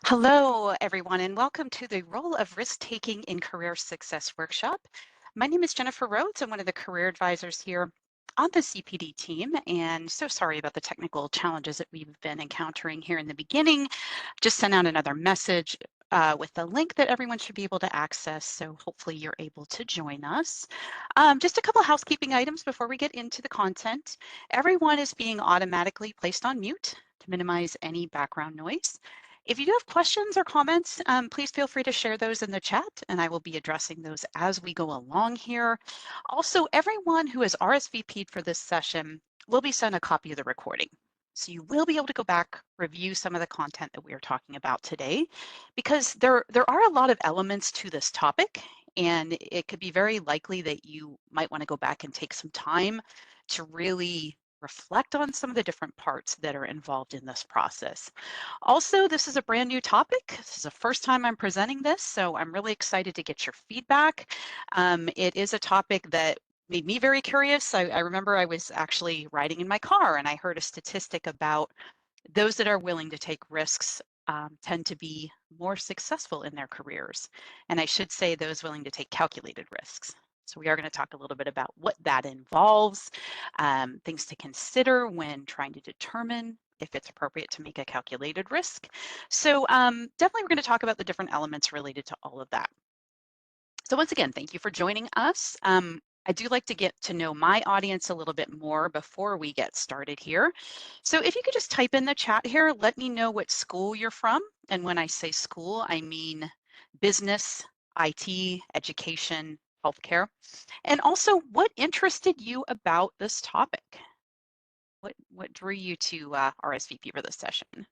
Hello, everyone, and welcome to the Role of Risk-Taking in Career Success workshop. My name is Jennifer Rhodes. I'm one of the career advisors here on the CPD team, and so sorry about the technical challenges that we've been encountering here in the beginning. Just sent out another message with the link that everyone should be able to access, so hopefully you're able to join us. Just a couple housekeeping items before we get into the content. Everyone is being automatically placed on mute to minimize any background noise. If you do have questions or comments, please feel free to share those in the chat, and I will be addressing those as we go along here. Also, everyone who has RSVP'd for this session will be sent a copy of the recording. So you will be able to go back, review some of the content that we are talking about today, because there are a lot of elements to this topic, and it could be very likely that you might want to go back and take some time to really reflect on some of the different parts that are involved in this process. Also, this is a brand new topic. This is the first time I'm presenting this, so I'm really excited to get your feedback. It is a topic that made me very curious. I remember I was actually riding in my car and I heard a statistic about those that are willing to take risks tend to be more successful in their careers. And I should say those willing to take calculated risks. So we are going to talk a little bit about what that involves, things to consider when trying to determine if it's appropriate to make a calculated risk. So definitely we're going to talk about the different elements related to all of that. So once again, thank you for joining us. I do like to get to know my audience a little bit more before we get started here. So if you could just type in the chat here, let me know what school you're from. And when I say school, I mean business, IT, education, healthcare. And also what interested you about this topic? What drew you to RSVP for this session?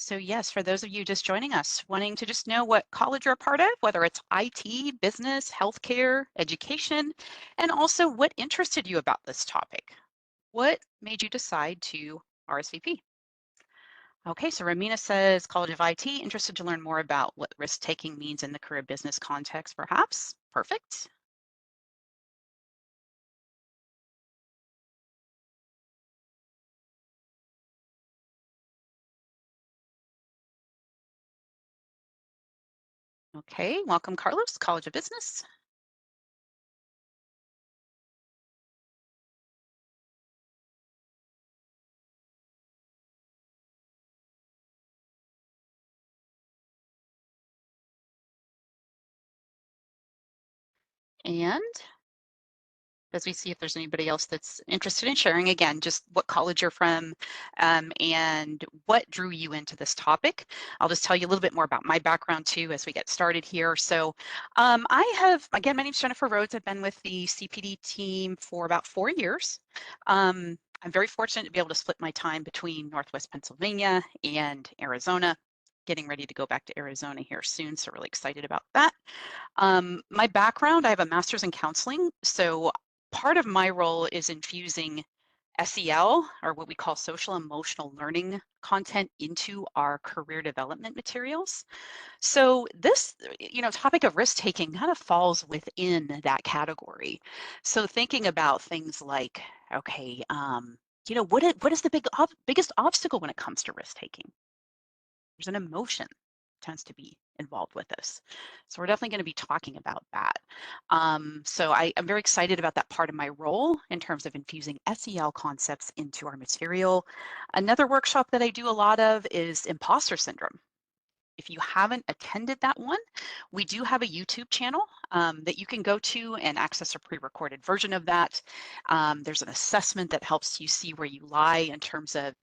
So yes, for those of you just joining us, wanting to just know what college you're a part of, whether it's IT, business, healthcare, education, and also what interested you about this topic? What made you decide to RSVP? Okay, so Ramina says College of IT, interested to learn more about what risk-taking means in the career business context, perhaps. Perfect. Okay, welcome, Carlos, College of Business. And as we see if there's anybody else that's interested in sharing, again, just what college you're from and what drew you into this topic. I'll just tell you a little bit more about my background too as we get started here. So again, my name is Jennifer Rhodes. I've been with the CPD team for about 4 years. I'm very fortunate to be able to split my time between Northwest Pennsylvania and Arizona. Getting ready to go back to Arizona here soon, so really excited about that. My background, I have a master's in counseling, so part of my role is infusing SEL, or what we call social emotional learning content, into our career development materials. So this, topic of risk taking kind of falls within that category. So thinking about things like, okay, what is the biggest obstacle when it comes to risk taking? There's an emotion tends to be involved with this. So we're definitely going to be talking about that. So I'm very excited about that part of my role in terms of infusing SEL concepts into our material. Another workshop that I do a lot of is imposter syndrome. If you haven't attended that one, we do have a YouTube channel that you can go to and access a pre-recorded version of that. There's an assessment that helps you see where you lie in terms of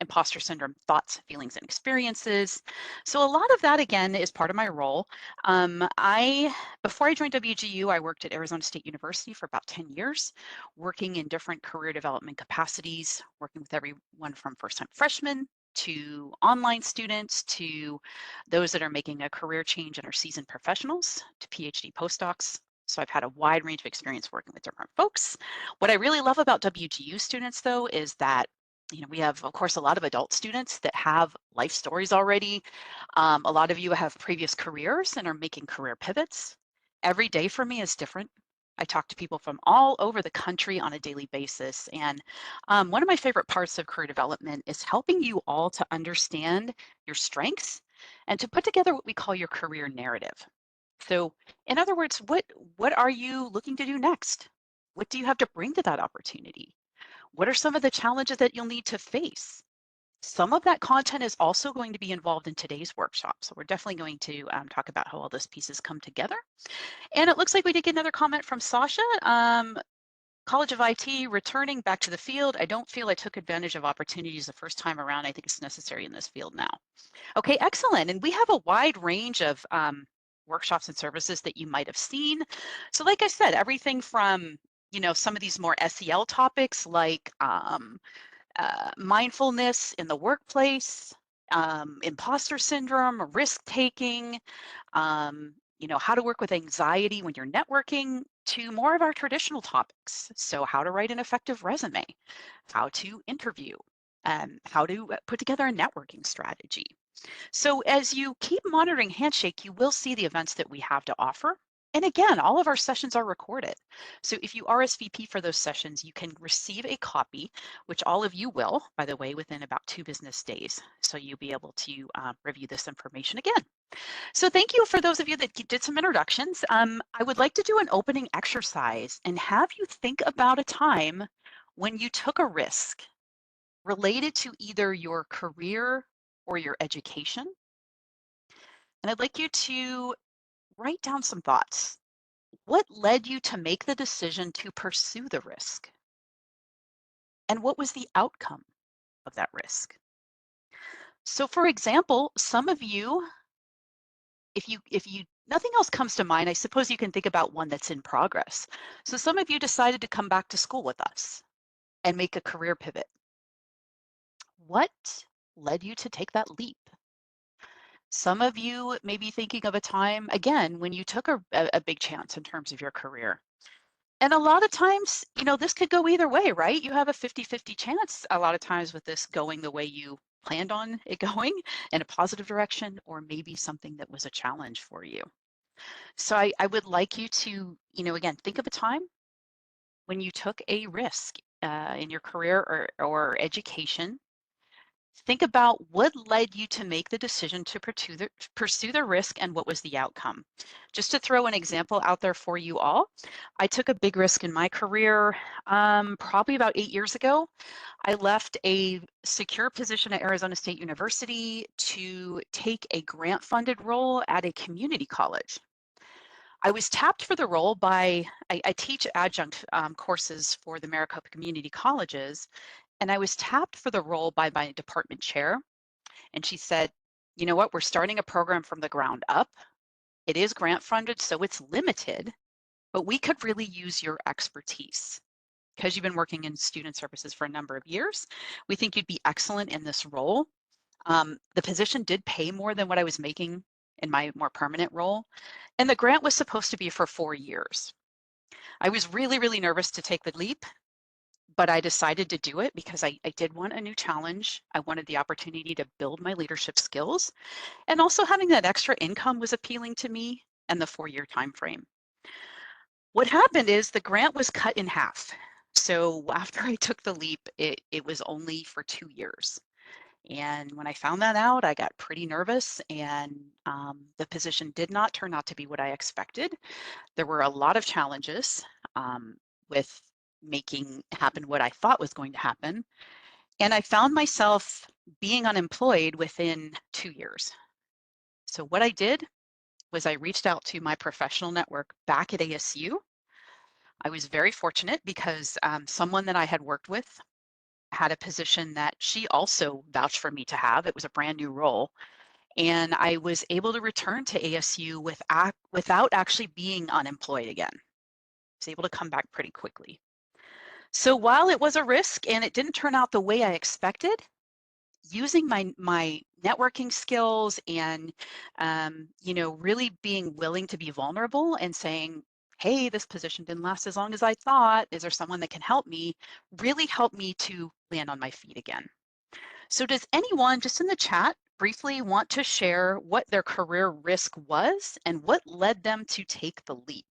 imposter syndrome thoughts, feelings, and experiences. So a lot of that, again, is part of my role. Before I joined WGU, I worked at Arizona State University for about 10 years, working in different career development capacities, working with everyone from first-time freshmen to online students, to those that are making a career change and are seasoned professionals, to PhD postdocs, So I've had a wide range of experience working with different folks. What I really love about WGU students, though, is that we have, of course, a lot of adult students that have life stories already. A lot of you have previous careers and are making career pivots. Every day for me is different. I talk to people from all over the country on a daily basis. And one of my favorite parts of career development is helping you all to understand your strengths and to put together what we call your career narrative. So, in other words, what are you looking to do next? What do you have to bring to that opportunity? What are some of the challenges that you'll need to face? Some of that content is also going to be involved in today's workshop. So we're definitely going to talk about how all those pieces come together. And it looks like we did get another comment from Sasha. College of IT, returning back to the field. I don't feel I took advantage of opportunities the first time around. I think it's necessary in this field now. Okay, excellent. And we have a wide range of workshops and services that you might have seen. So like I said, everything from, some of these more SEL topics like mindfulness in the workplace, imposter syndrome, risk taking, how to work with anxiety when you're networking, to more of our traditional topics. So, how to write an effective resume, how to interview, how to put together a networking strategy. So as you keep monitoring Handshake, you will see the events that we have to offer. And again, all of our sessions are recorded. So if you RSVP for those sessions, you can receive a copy, which all of you will, by the way, within about 2 business days. So you'll be able to review this information again. So thank you for those of you that did some introductions. I would like to do an opening exercise and have you think about a time when you took a risk related to either your career or your education. And I'd like you to write down some thoughts. What led you to make the decision to pursue the risk? And what was the outcome of that risk? So for example, some of you, if you nothing else comes to mind, I suppose you can think about one that's in progress. So some of you decided to come back to school with us and make a career pivot. What led you to take that leap? Some of you may be thinking of a time, again, when you took a big chance in terms of your career. And a lot of times, this could go either way, right? You have a 50-50 chance a lot of times with this going the way you planned on it going in a positive direction, or maybe something that was a challenge for you. So I would like you to, again, think of a time when you took a risk in your career or education. Think about what led you to make the decision to pursue the risk and what was the outcome. Just to throw an example out there for you all, I took a big risk in my career probably about 8 years ago. I left a secure position at Arizona State University to take a grant-funded role at a community college. I was tapped for the role by, I teach adjunct courses for the Maricopa Community Colleges, and I was tapped for the role by my department chair. And she said, you know what, we're starting a program from the ground up. It is grant funded, so it's limited, but we could really use your expertise. Because you've been working in student services for a number of years, we think you'd be excellent in this role. The position did pay more than what I was making in my more permanent role. And the grant was supposed to be for 4 years. I was really, really nervous to take the leap, but I decided to do it because I did want a new challenge. I wanted the opportunity to build my leadership skills. And also having that extra income was appealing to me, and the 4-year time frame. What happened is the grant was cut in half. So after I took the leap, it was only for 2 years. And when I found that out, I got pretty nervous, and the position did not turn out to be what I expected. There were a lot of challenges with making happen what I thought was going to happen. And I found myself being unemployed within 2 years. So what I did was I reached out to my professional network back at ASU. I was very fortunate because someone that I had worked with had a position that she also vouched for me to have. It was a brand new role. And I was able to return to ASU without actually being unemployed again. I was able to come back pretty quickly. So while it was a risk and it didn't turn out the way I expected, using my networking skills and really being willing to be vulnerable and saying, hey, this position didn't last as long as I thought. Is there someone that can help me? Really help me to land on my feet again. So does anyone just in the chat briefly want to share what their career risk was and what led them to take the leap?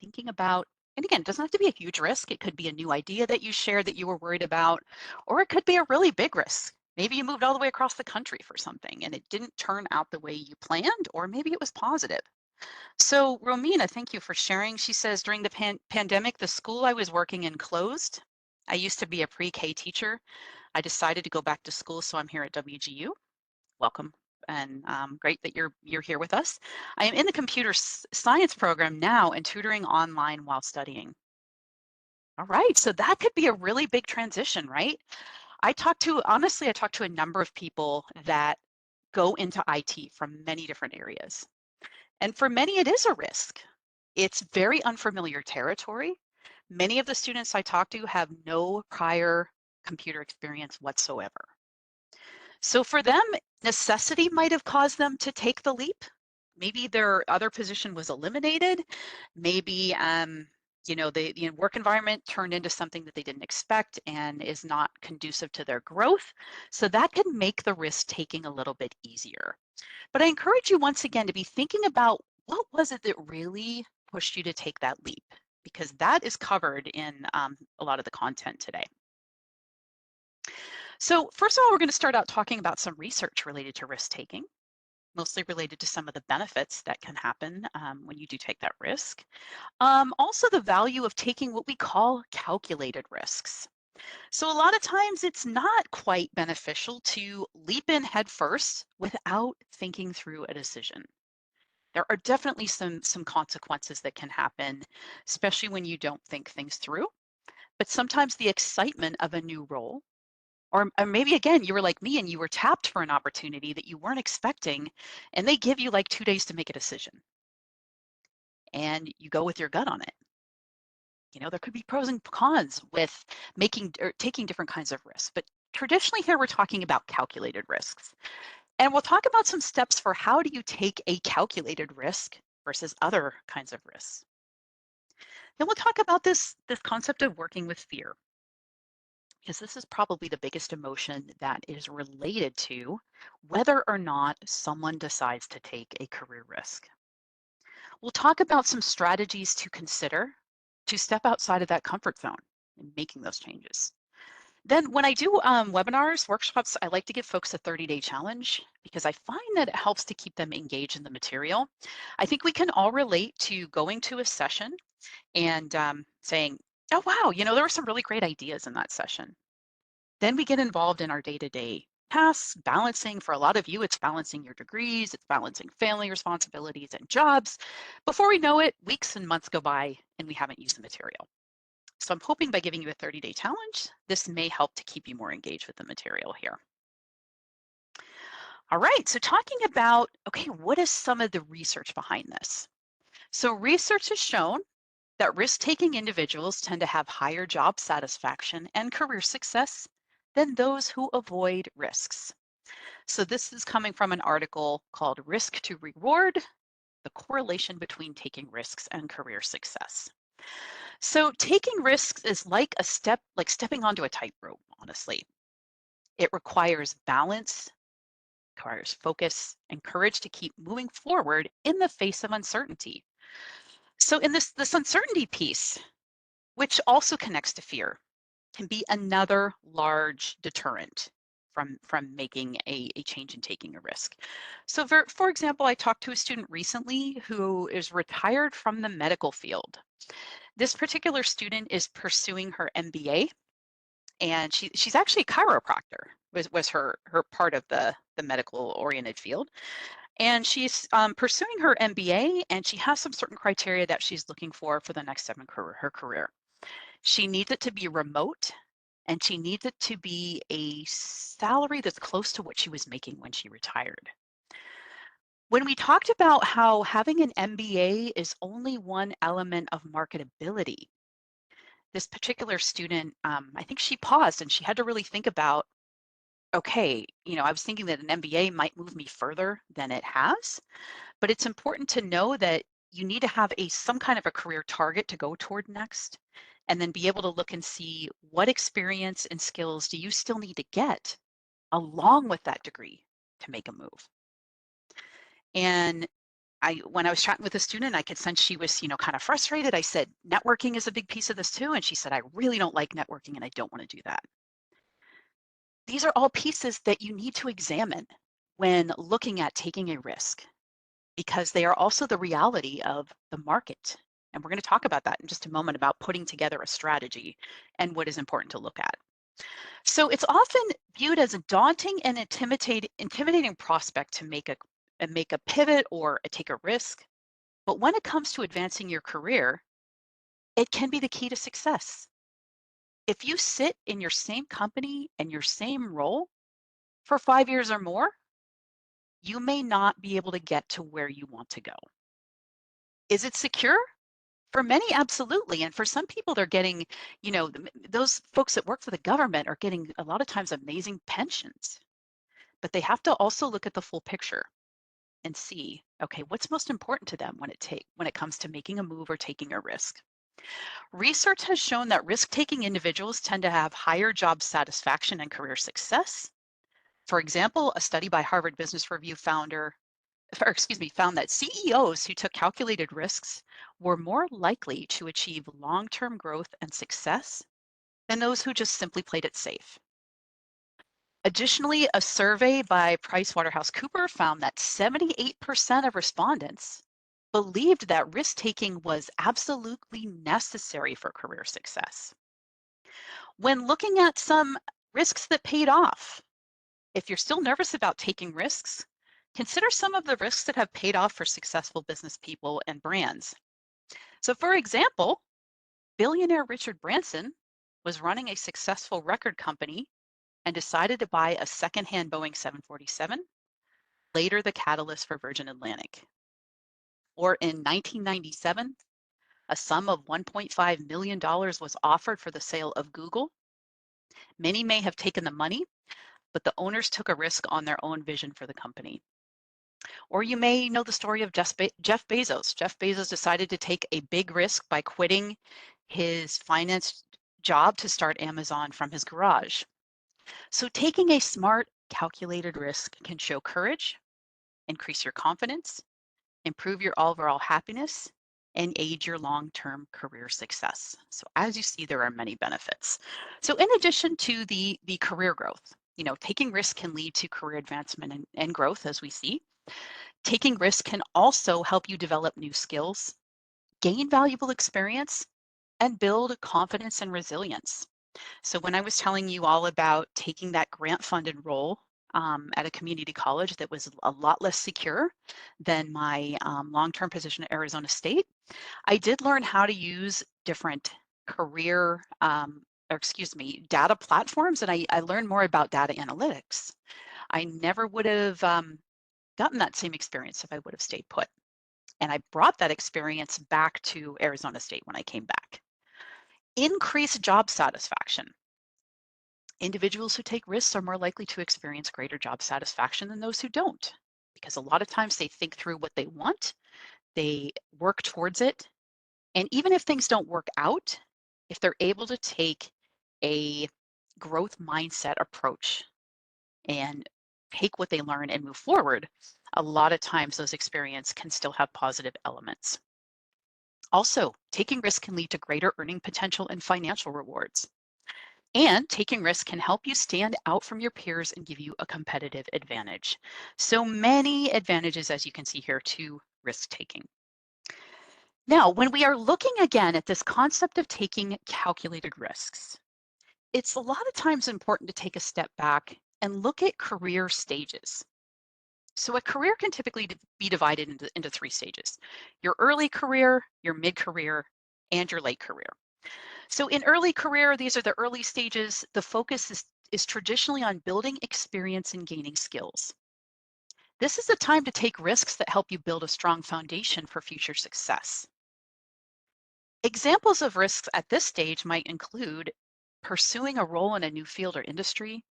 Thinking about, and again, it doesn't have to be a huge risk. It could be a new idea that you shared that you were worried about, or it could be a really big risk. Maybe you moved all the way across the country for something and it didn't turn out the way you planned, or maybe it was positive. So, Romina, thank you for sharing. She says, during the pandemic, the school I was working in closed. I used to be a pre-K teacher. I decided to go back to school, so I'm here at WGU. Welcome, and great that you're here with us. I am in the computer science program now and tutoring online while studying. All right, so that could be a really big transition, right? Honestly, I talked to a number of people that go into IT from many different areas. And for many, it is a risk. It's very unfamiliar territory. Many of the students I talk to have no prior computer experience whatsoever. So for them, necessity might have caused them to take the leap. Maybe their other position was eliminated. Maybe the work environment turned into something that they didn't expect and is not conducive to their growth. So that can make the risk taking a little bit easier. But I encourage you once again to be thinking about what was it that really pushed you to take that leap, because that is covered in a lot of the content today. So first of all, we're going to start out talking about some research related to risk taking, mostly related to some of the benefits that can happen when you do take that risk. Also, the value of taking what we call calculated risks. So a lot of times it's not quite beneficial to leap in head first without thinking through a decision. There are definitely some consequences that can happen, especially when you don't think things through. But sometimes the excitement of a new role, or maybe again, you were like me and you were tapped for an opportunity that you weren't expecting, and they give you like 2 days to make a decision, and you go with your gut on it. There could be pros and cons with making or taking different kinds of risks, but traditionally here we're talking about calculated risks. And we'll talk about some steps for how do you take a calculated risk versus other kinds of risks. Then we'll talk about this concept of working with fear, because this is probably the biggest emotion that is related to whether or not someone decides to take a career risk. We'll talk about some strategies to consider to step outside of that comfort zone in making those changes. Then when I do webinars, workshops, I like to give folks a 30-day challenge because I find that it helps to keep them engaged in the material. I think we can all relate to going to a session and saying, oh, wow, there were some really great ideas in that session. Then we get involved in our day-to-day tasks, balancing. For a lot of you, it's balancing your degrees, it's balancing family responsibilities and jobs. Before we know it, weeks and months go by and we haven't used the material. So I'm hoping by giving you a 30-day challenge, this may help to keep you more engaged with the material here. All right, so talking about, okay, what is some of the research behind this? So research has shown that risk-taking individuals tend to have higher job satisfaction and career success than those who avoid risks. So this is coming from an article called Risk to Reward, the correlation between taking risks and career success. So taking risks is like stepping onto a tightrope, honestly. It requires balance, requires focus, and courage to keep moving forward in the face of uncertainty. So in this uncertainty piece, which also connects to fear, can be another large deterrent from making a change in taking a risk. So for example, I talked to a student recently who is retired from the medical field. This particular student is pursuing her MBA, and she's actually a chiropractor, was her part of the medical oriented field. And she's pursuing her MBA, and she has some certain criteria that she's looking for the next step in her career. She needs it to be remote, and she needs it to be a salary that's close to what she was making when she retired. When we talked about how having an MBA is only one element of marketability, this particular student, I think she paused and she had to really think about, okay, I was thinking that an MBA might move me further than it has, but it's important to know that you need to have some kind of a career target to go toward next, and then be able to look and see what experience and skills do you still need to get along with that degree to make a move. And when I was chatting with a student, I could sense she was, kind of frustrated. I said, networking is a big piece of this too. And she said, I really don't like networking and I don't want to do that. These are all pieces that you need to examine when looking at taking a risk, because they are also the reality of the market. And we're going to talk about that in just a moment, about putting together a strategy and what is important to look at. So it's often viewed as a daunting and intimidating prospect to make a pivot or take a risk. But when it comes to advancing your career, it can be the key to success. If you sit in your same company and your same role for 5 years or more, you may not be able to get to where you want to go. Is it secure? For many, absolutely. And for some people, they're getting, those folks that work for the government are getting a lot of times amazing pensions. But they have to also look at the full picture and see, okay, what's most important to them when it comes to making a move or taking a risk. Research has shown that risk-taking individuals tend to have higher job satisfaction and career success. For example, a study by Harvard Business Review found that CEOs who took calculated risks were more likely to achieve long-term growth and success than those who just simply played it safe. Additionally, a survey by PricewaterhouseCoopers found that 78% of respondents believed that risk-taking was absolutely necessary for career success. When looking at some risks that paid off, if you're still nervous about taking risks, consider some of the risks that have paid off for successful business people and brands. So for example, billionaire Richard Branson was running a successful record company and decided to buy a secondhand Boeing 747, later the catalyst for Virgin Atlantic. Or in 1997, a sum of $1.5 million was offered for the sale of Google. Many may have taken the money, but the owners took a risk on their own vision for the company. Or you may know the story of Jeff Bezos. Jeff Bezos decided to take a big risk by quitting his finance job to start Amazon from his garage. So taking a smart, calculated risk can show courage, increase your confidence, improve your overall happiness, and aid your long-term career success. So as you see, there are many benefits. So in addition to the career growth, taking risks can lead to career advancement and growth, as we see. Taking risks can also help you develop new skills, gain valuable experience, and build confidence and resilience. So when I was telling you all about taking that grant-funded role at a community college that was a lot less secure than my long-term position at Arizona State, I did learn how to use different data platforms, and I learned more about data analytics. I never would have gotten that same experience if I would have stayed put. And I brought that experience back to Arizona State when I came back. Increased job satisfaction. Individuals who take risks are more likely to experience greater job satisfaction than those who don't, because a lot of times they think through what they want, they work towards it, and even if things don't work out, if they're able to take a growth mindset approach and take what they learn and move forward, a lot of times those experiences can still have positive elements. Also, taking risks can lead to greater earning potential and financial rewards. And taking risks can help you stand out from your peers and give you a competitive advantage. So many advantages, as you can see here, to risk taking. Now, when we are looking again at this concept of taking calculated risks, it's a lot of times important to take a step back and look at career stages. So a career can typically be divided into three stages: your early career, your mid-career, and your late career. So in early career, these are the early stages. The focus is traditionally on building experience and gaining skills. This is a time to take risks that help you build a strong foundation for future success. Examples of risks at this stage might include pursuing a role in a new field or industry,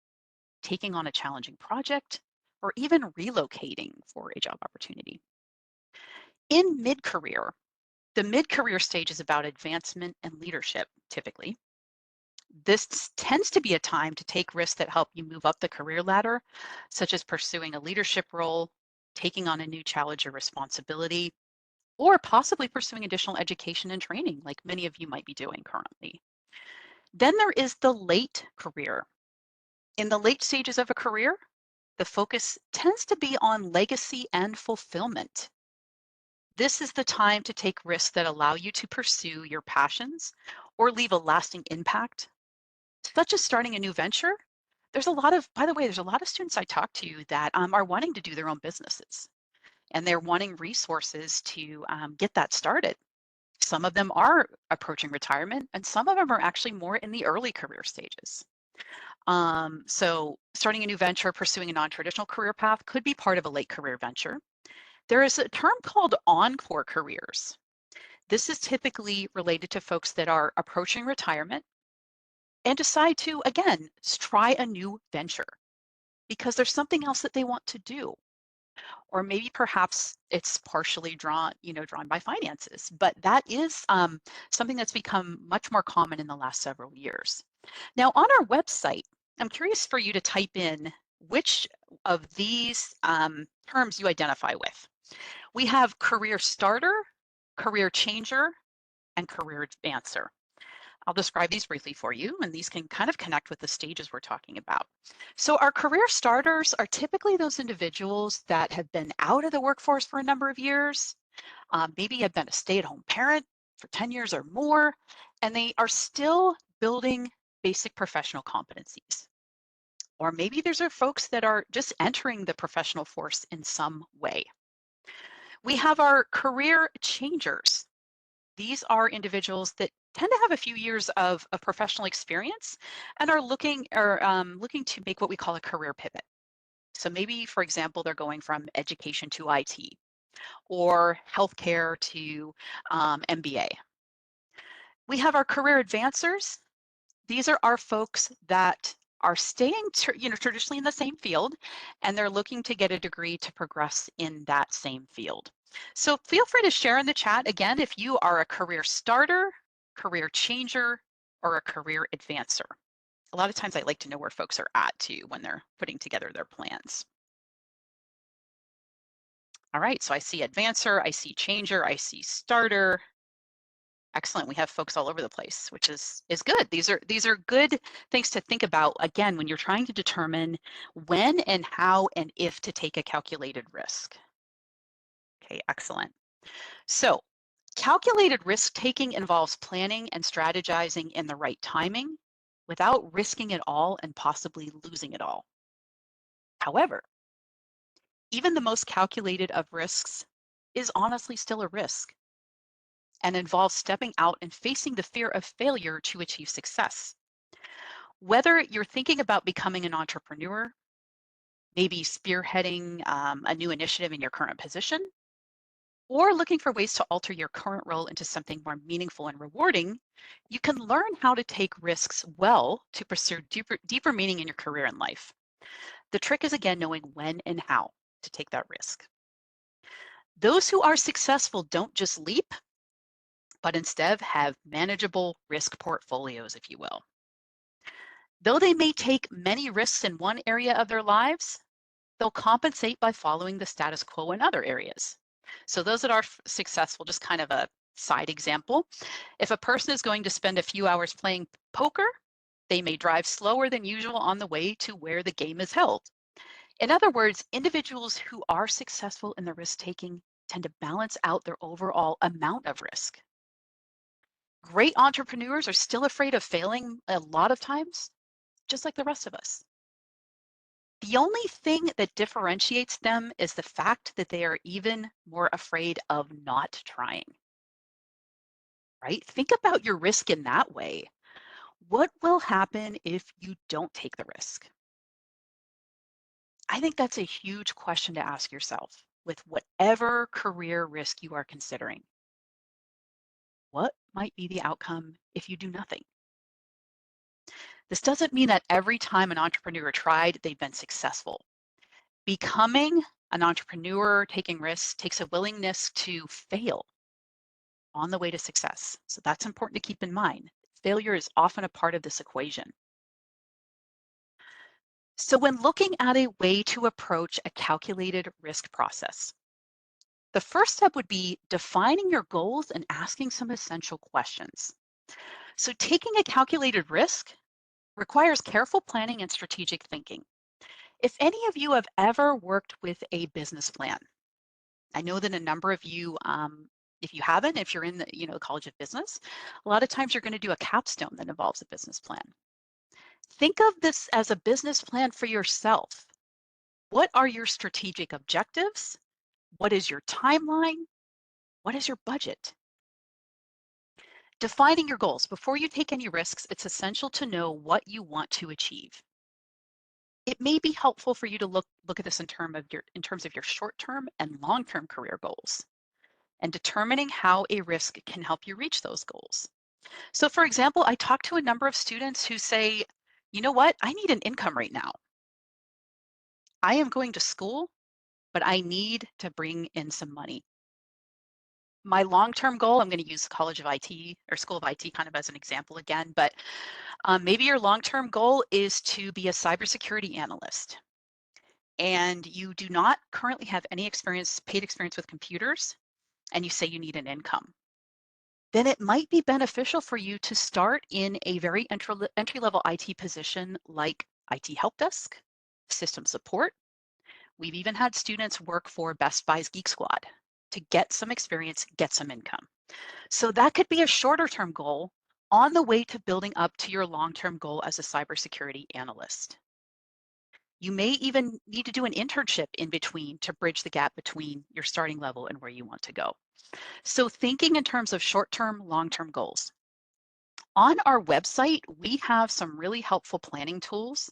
taking on a challenging project, or even relocating for a job opportunity. In mid-career, the mid-career stage is about advancement and leadership, typically. This tends to be a time to take risks that help you move up the career ladder, such as pursuing a leadership role, taking on a new challenge or responsibility, or possibly pursuing additional education and training, like many of you might be doing currently. Then there is the late career. In the late stages of a career, the focus tends to be on legacy and fulfillment. This is the time to take risks that allow you to pursue your passions or leave a lasting impact, such as starting a new venture. There's a lot of, by the way, there's a lot of students I talk to that are wanting to do their own businesses and they're wanting resources to get that started. Some of them are approaching retirement and some of them are actually more in the early career stages. So starting a new venture, pursuing a non-traditional career path could be part of a late career venture. There is a term called encore careers. This is typically related to folks that are approaching retirement and decide to, again, try a new venture because there's something else that they want to do. Or maybe perhaps it's partially drawn by finances, but that is something that's become much more common in the last several years. Now, on our website, I'm curious for you to type in which of these terms you identify with. We have career starter, career changer, and career advancer. I'll describe these briefly for you, and these can kind of connect with the stages we're talking about. So our career starters are typically those individuals that have been out of the workforce for a number of years, maybe have been a stay-at-home parent for 10 years or more, and they are still building basic professional competencies. Or maybe these are folks that are just entering the professional force in some way. We have our career changers. These are individuals that tend to have a few years of professional experience and are looking to make what we call a career pivot. So maybe, for example, they're going from education to IT or healthcare to MBA. We have our career advancers. These are our folks that are staying traditionally in the same field, and they're looking to get a degree to progress in that same field. So feel free to share in the chat again if you are a career starter, career changer, or a career advancer. A lot of times I like to know where folks are at too when they're putting together their plans. All right, so I see advancer, I see changer, I see starter. Excellent. We have folks all over the place, which is good. These are good things to think about again when you're trying to determine when and how and if to take a calculated risk. Okay, excellent. So, calculated risk taking involves planning and strategizing in the right timing without risking it all and possibly losing it all. However, even the most calculated of risks is honestly still a risk and involves stepping out and facing the fear of failure to achieve success. Whether you're thinking about becoming an entrepreneur, maybe spearheading a new initiative in your current position, or looking for ways to alter your current role into something more meaningful and rewarding, you can learn how to take risks well to pursue deeper meaning in your career and life. The trick is, again, knowing when and how to take that risk. Those who are successful don't just leap, but instead have manageable risk portfolios, if you will. Though they may take many risks in one area of their lives, they'll compensate by following the status quo in other areas. So those that are successful, just kind of a side example, if a person is going to spend a few hours playing poker, they may drive slower than usual on the way to where the game is held. In other words, individuals who are successful in the risk taking tend to balance out their overall amount of risk. Great entrepreneurs are still afraid of failing a lot of times, just like the rest of us. The only thing that differentiates them is the fact that they are even more afraid of not trying, right? Think about your risk in that way. What will happen if you don't take the risk? I think that's a huge question to ask yourself with whatever career risk you are considering. What might be the outcome if you do nothing. This doesn't mean that every time an entrepreneur tried, they've been successful. Becoming an entrepreneur, taking risks, takes a willingness to fail on the way to success. So that's important to keep in mind. Failure is often a part of this equation. So when looking at a way to approach a calculated risk process, the first step would be defining your goals and asking some essential questions. So taking a calculated risk requires careful planning and strategic thinking. If any of you have ever worked with a business plan, I know that a number of you, if you haven't, if you're in the College of Business, a lot of times you're going to do a capstone that involves a business plan. Think of this as a business plan for yourself. What are your strategic objectives? What is your timeline? What is your budget? Defining your goals. Before you take any risks, it's essential to know what you want to achieve. It may be helpful for you to look at this in terms of your short-term and long-term career goals and determining how a risk can help you reach those goals. So for example, I talked to a number of students who say, you know what, I need an income right now. I am going to school, but I need to bring in some money. My long-term goal, I'm going to use College of IT or School of IT kind of as an example again, but maybe your long-term goal is to be a cybersecurity analyst and you do not currently have any paid experience with computers, and you say you need an income. Then it might be beneficial for you to start in a very entry-level IT position like IT help desk, system support. We've even had students work for Best Buy's Geek Squad to get some experience, get some income. So that could be a shorter term goal on the way to building up to your long-term goal as a cybersecurity analyst. You may even need to do an internship in between to bridge the gap between your starting level and where you want to go. So thinking in terms of short-term, long-term goals. On our website, we have some really helpful planning tools.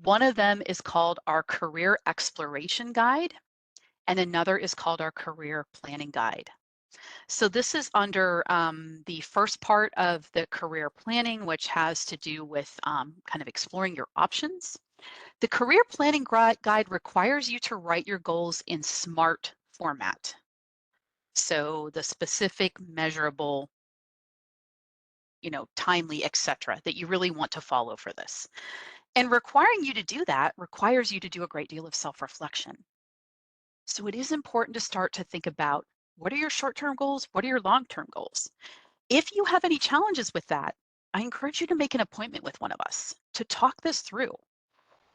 One of them is called our Career Exploration Guide, and another is called our Career Planning Guide. So this is under the first part of the career planning, which has to do with kind of exploring your options. The Career Planning Guide requires you to write your goals in SMART format. So the specific, measurable, timely, etc., that you really want to follow for this. And requiring you to do that requires you to do a great deal of self-reflection. So it is important to start to think about, what are your short-term goals? What are your long-term goals? If you have any challenges with that, I encourage you to make an appointment with one of us to talk this through.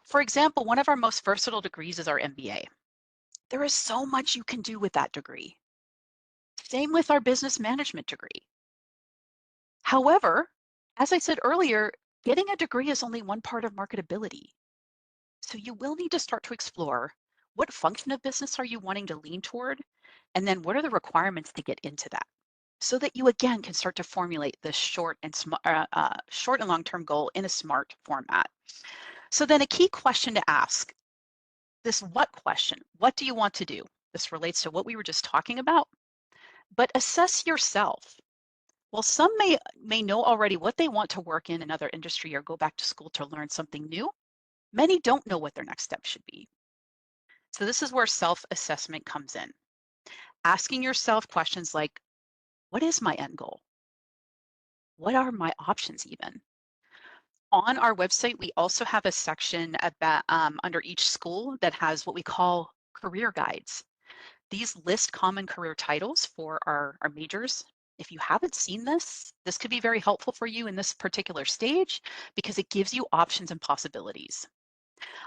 For example, one of our most versatile degrees is our MBA. There is so much you can do with that degree. Same with our business management degree. However, as I said earlier, getting a degree is only one part of marketability. So you will need to start to explore, what function of business are you wanting to lean toward? And then what are the requirements to get into that? So that you again can start to formulate this short and long-term goal in a SMART format. So then a key question to ask, this what question, what do you want to do? This relates to what we were just talking about, but assess yourself. Well, some may know already what they want to work in another industry or go back to school to learn something new. Many don't know what their next step should be. So this is where self-assessment comes in. Asking yourself questions like, what is my end goal? What are my options even? On our website, we also have a section about under each school that has what we call career guides. These list common career titles for our majors. If you haven't seen this, this could be very helpful for you in this particular stage because it gives you options and possibilities.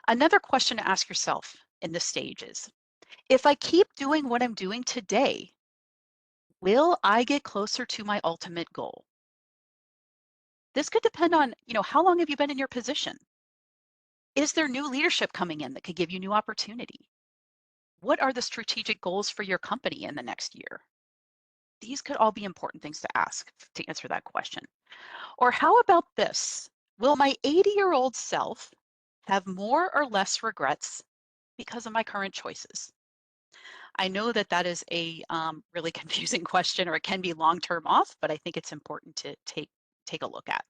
Another question to ask yourself in this stage is, if I keep doing what I'm doing today, will I get closer to my ultimate goal? This could depend on, how long have you been in your position? Is there new leadership coming in that could give you new opportunity? What are the strategic goals for your company in the next year? These could all be important things to ask to answer that question. Or how about this? Will my 80-year-old self have more or less regrets because of my current choices? I know that that is a really confusing question, or it can be long-term off, but I think it's important to take a look at.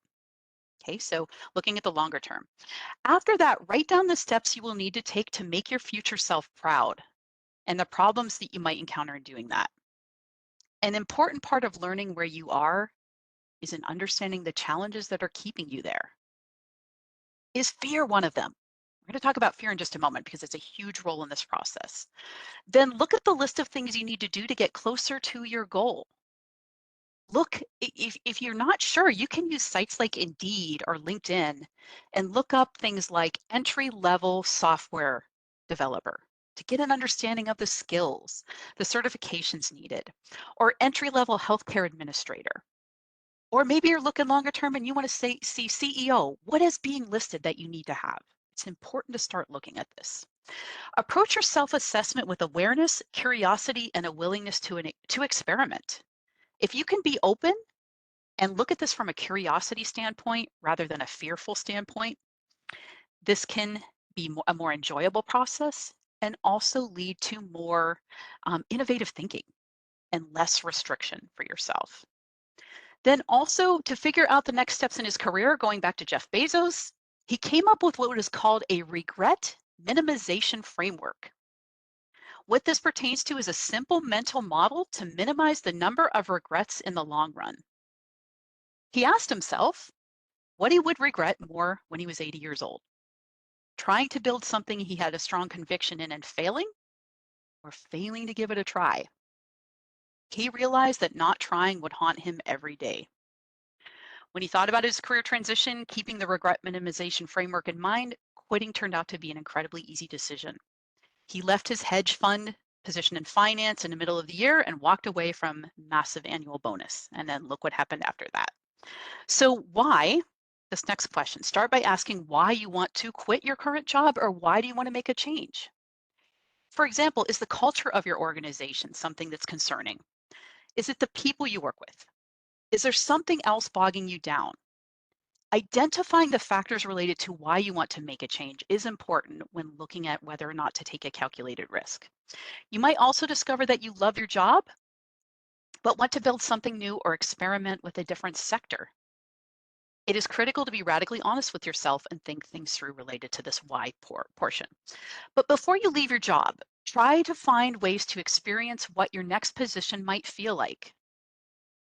Okay, so looking at the longer term. After that, write down the steps you will need to take to make your future self proud and the problems that you might encounter in doing that. An important part of learning where you are is in understanding the challenges that are keeping you there. Is fear one of them? We're going to talk about fear in just a moment because it's a huge role in this process. Then look at the list of things you need to do to get closer to your goal. Look, if you're not sure, you can use sites like Indeed or LinkedIn and look up things like entry-level software developer to get an understanding of the skills, the certifications needed, or entry-level healthcare administrator. Or maybe you're looking longer term and you want to see CEO. What is being listed that you need to have? It's important to start looking at this. Approach your self-assessment with awareness, curiosity, and a willingness to experiment. If you can be open and look at this from a curiosity standpoint rather than a fearful standpoint, this can be a more enjoyable process and also lead to more innovative thinking and less restriction for yourself. Then also to figure out the next steps in his career, going back to Jeff Bezos, he came up with what is called a regret minimization framework. What this pertains to is a simple mental model to minimize the number of regrets in the long run. He asked himself what he would regret more when he was 80 years old, trying to build something he had a strong conviction in and failing, or failing to give it a try. He realized that not trying would haunt him every day. When he thought about his career transition, keeping the regret minimization framework in mind, quitting turned out to be an incredibly easy decision. He left his hedge fund position in finance in the middle of the year and walked away from massive annual bonus. And then look what happened after that. So why? This next question. Start by asking why you want to quit your current job or why do you want to make a change? For example, is the culture of your organization something that's concerning? Is it the people you work with? Is there something else bogging you down? Identifying the factors related to why you want to make a change is important when looking at whether or not to take a calculated risk. You might also discover that you love your job, but want to build something new or experiment with a different sector. It is critical to be radically honest with yourself and think things through related to this why portion. But before you leave your job, try to find ways to experience what your next position might feel like.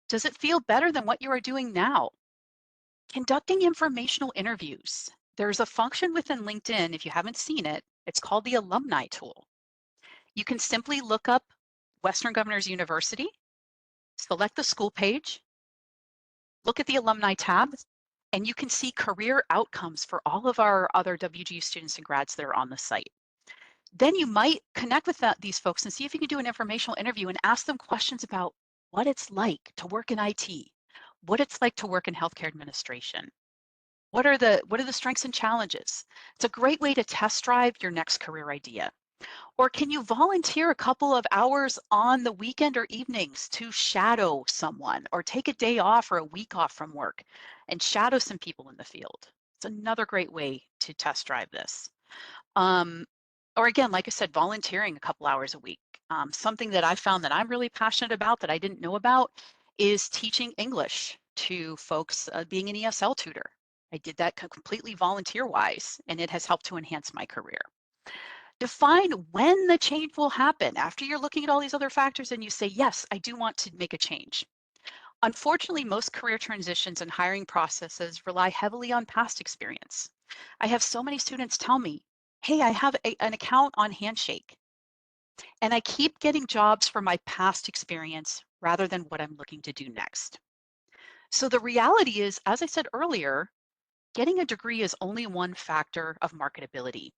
Does it feel better than what you are doing now? Conducting informational interviews. There's a function within LinkedIn, if you haven't seen it, it's called the alumni tool. You can simply look up Western Governors University, select the school page, look at the alumni tab, and you can see career outcomes for all of our other WGU students and grads that are on the site. Then you might connect with these folks and see if you can do an informational interview and ask them questions about what it's like to work in IT, what it's like to work in healthcare administration. What are the strengths and challenges? It's a great way to test drive your next career idea. Or can you volunteer a couple of hours on the weekend or evenings to shadow someone or take a day off or a week off from work and shadow some people in the field? It's another great way to test drive this. Or again, like I said, volunteering a couple hours a week. Something that I found that I'm really passionate about that I didn't know about is teaching English to folks, being an ESL tutor. I did that completely volunteer-wise, and it has helped to enhance my career. Define when the change will happen after you're looking at all these other factors and you say, yes, I do want to make a change. Unfortunately, most career transitions and hiring processes rely heavily on past experience. I have so many students tell me, hey, I have an account on Handshake, and I keep getting jobs from my past experience rather than what I'm looking to do next. So the reality is, as I said earlier, getting a degree is only one factor of marketability.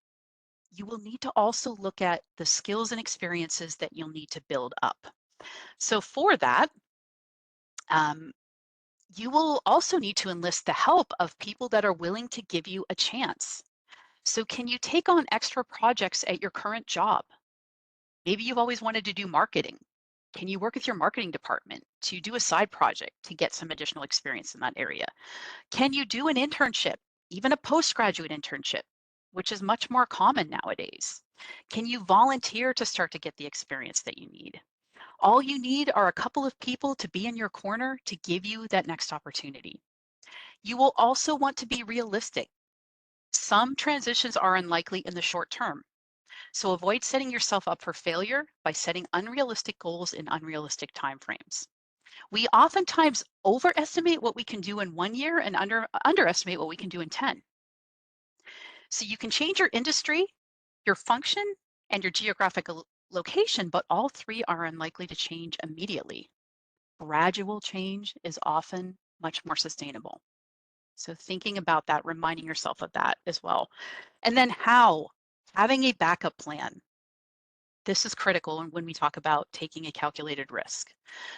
You will need to also look at the skills and experiences that you'll need to build up. So for that, you will also need to enlist the help of people that are willing to give you a chance. So can you take on extra projects at your current job? Maybe you've always wanted to do marketing. Can you work with your marketing department to do a side project to get some additional experience in that area? Can you do an internship, even a postgraduate internship, which is much more common nowadays? Can you volunteer to start to get the experience that you need? All you need are a couple of people to be in your corner to give you that next opportunity. You will also want to be realistic. Some transitions are unlikely in the short term, so avoid setting yourself up for failure by setting unrealistic goals in unrealistic timeframes. We oftentimes overestimate what we can do in 1 year and underestimate what we can do in 10. So you can change your industry, your function, and your geographical location, but all three are unlikely to change immediately. Gradual change is often much more sustainable. So thinking about that, reminding yourself of that as well. And then how? Having a backup plan. This is critical when we talk about taking a calculated risk.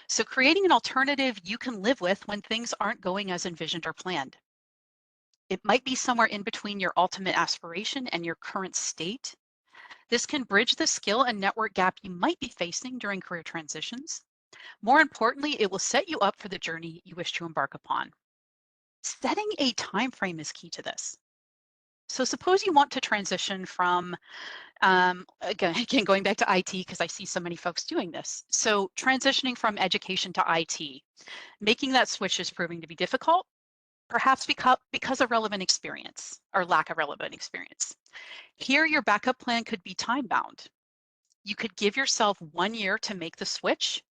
So creating an alternative you can live with when things aren't going as envisioned or planned. It might be somewhere in between your ultimate aspiration and your current state. This can bridge the skill and network gap you might be facing during career transitions. More importantly, it will set you up for the journey you wish to embark upon. Setting a time frame is key to this. So suppose you want to transition from, again, going back to IT, because I see so many folks doing this. So transitioning from education to IT, making that switch is proving to be difficult, perhaps because of relevant experience or lack of relevant experience. Here, your backup plan could be time bound. You could give yourself 1 year to make the switch,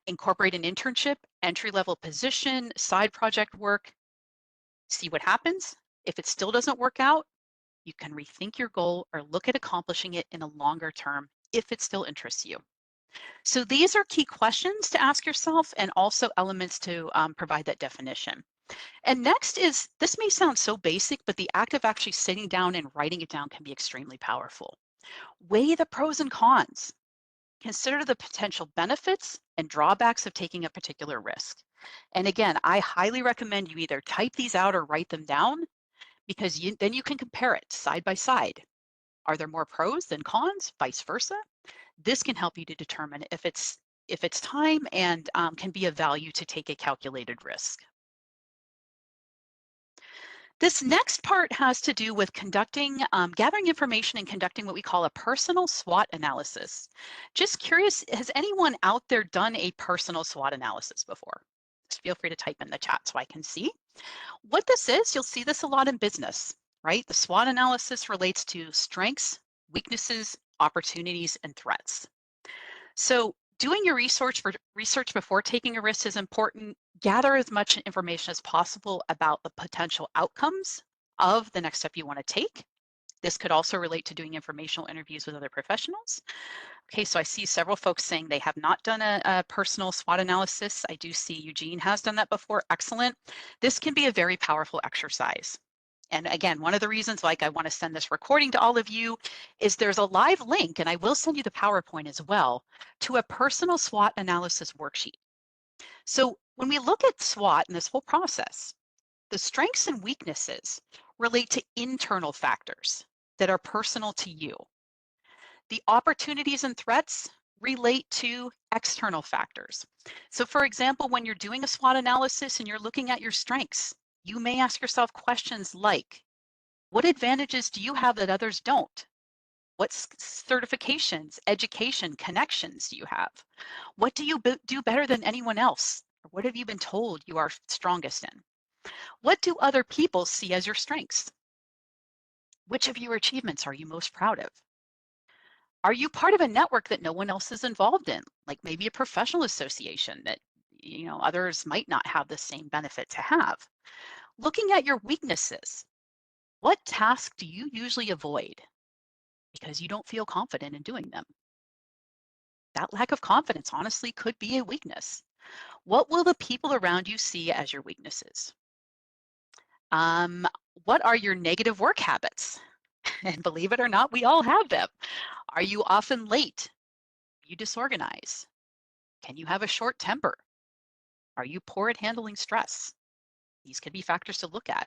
incorporate an internship, entry-level position, side project work, see what happens. If it still doesn't work out, you can rethink your goal or look at accomplishing it in a longer term if it still interests you. So these are key questions to ask yourself and also elements to provide that definition. And next is, this may sound so basic, but the act of actually sitting down and writing it down can be extremely powerful. Weigh the pros and cons. Consider the potential benefits and drawbacks of taking a particular risk. And again, I highly recommend you either type these out or write them down because then you can compare it side by side. Are there more pros than cons? Vice versa. This can help you to determine if it's time and can be of value to take a calculated risk. This next part has to do with gathering information and conducting what we call a personal SWOT analysis. Just curious, has anyone out there done a personal SWOT analysis before? Just feel free to type in the chat so I can see. What this is, you'll see this a lot in business, right? The SWOT analysis relates to strengths, weaknesses, opportunities, and threats. So doing your research before taking a risk is important. Gather as much information as possible about the potential outcomes of the next step you want to take. This could also relate to doing informational interviews with other professionals. Okay, so I see several folks saying they have not done a personal SWOT analysis. I do see Eugene has done that before. Excellent. This can be a very powerful exercise. And again, one of the reasons like I want to send this recording to all of you is there's a live link, and I will send you the PowerPoint as well, to a personal SWOT analysis worksheet. So when we look at SWOT and this whole process, the strengths and weaknesses relate to internal factors that are personal to you. The opportunities and threats relate to external factors. So for example, when you're doing a SWOT analysis and you're looking at your strengths, you may ask yourself questions like, what advantages do you have that others don't? What certifications, education, connections do you have? What do you do better than anyone else? Or what have you been told you are strongest in? What do other people see as your strengths? Which of your achievements are you most proud of? Are you part of a network that no one else is involved in, like maybe a professional association that others might not have the same benefit to have? Looking at your weaknesses, what task do you usually avoid because you don't feel confident in doing them? That lack of confidence honestly could be a weakness. What will the people around you see as your weaknesses? Um, what are your negative work habits? And believe it or not, we all have them. Are you often late? Are you disorganized? Can you have a short temper? Are you poor at handling stress? These could be factors to look at.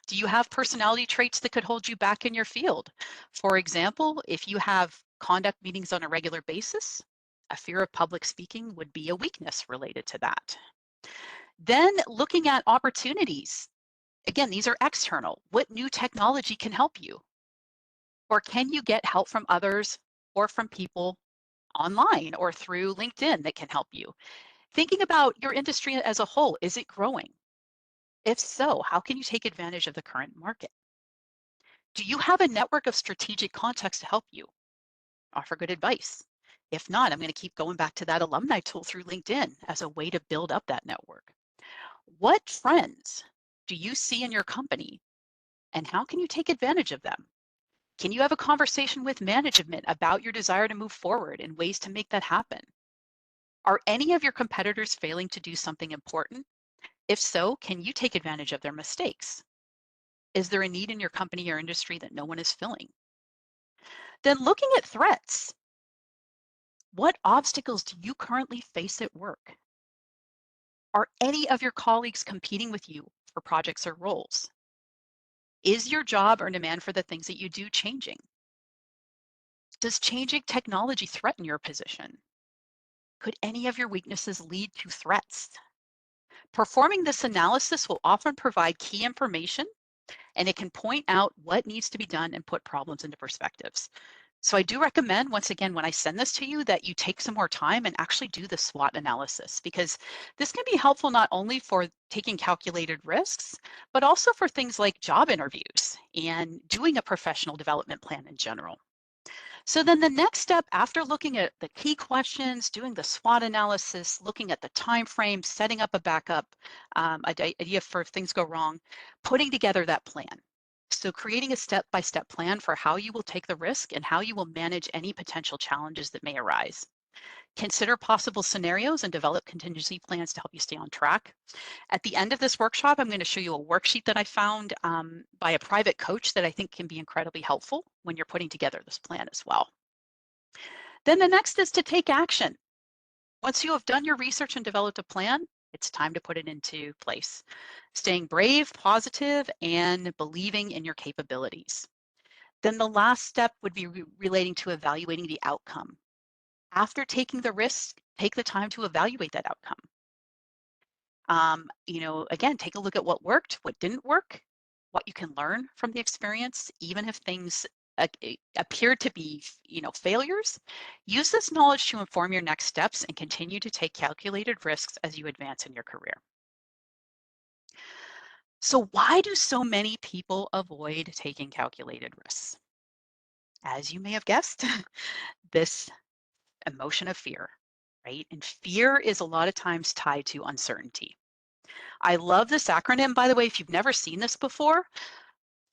Do you have personality traits that could hold you back in your field? For example, if you have conduct meetings on a regular basis, a fear of public speaking would be a weakness related to that. Then looking at opportunities. Again, these are external. What new technology can help you? Or can you get help from others or from people online or through LinkedIn that can help you? Thinking about your industry as a whole, is it growing? If so, how can you take advantage of the current market? Do you have a network of strategic contacts to help you? Offer good advice. If not, I'm going to keep going back to that alumni tool through LinkedIn as a way to build up that network. What trends do you see in your company and how can you take advantage of them? Can you have a conversation with management about your desire to move forward and ways to make that happen? Are any of your competitors failing to do something important? If so, can you take advantage of their mistakes? Is there a need in your company or industry that no one is filling? Then looking at threats, what obstacles do you currently face at work? Are any of your colleagues competing with you for projects or roles? Is your job or demand for the things that you do changing? Does changing technology threaten your position? Could any of your weaknesses lead to threats? Performing this analysis will often provide key information and it can point out what needs to be done and put problems into perspectives. So I do recommend, once again, when I send this to you, that you take some more time and actually do the SWOT analysis because this can be helpful not only for taking calculated risks, but also for things like job interviews and doing a professional development plan in general. So then the next step after looking at the key questions, doing the SWOT analysis, looking at the time frame, setting up a backup idea for if things go wrong, putting together that plan. So creating a step-by-step plan for how you will take the risk and how you will manage any potential challenges that may arise. Consider possible scenarios and develop contingency plans to help you stay on track. At the end of this workshop, I'm going to show you a worksheet that I found by a private coach that I think can be incredibly helpful when you're putting together this plan as well. Then the next is to take action. Once you have done your research and developed a plan, it's time to put it into place. Staying brave, positive, and believing in your capabilities. Then the last step would be relating to evaluating the outcome. After taking the risk, take the time to evaluate that outcome. Again, take a look at what worked, what didn't work, what you can learn from the experience, even if things appear to be, failures. Use this knowledge to inform your next steps and continue to take calculated risks as you advance in your career. So why do so many people avoid taking calculated risks? As you may have guessed, this emotion of fear, right? And fear is a lot of times tied to uncertainty. I love this acronym, by the way, if you've never seen this before.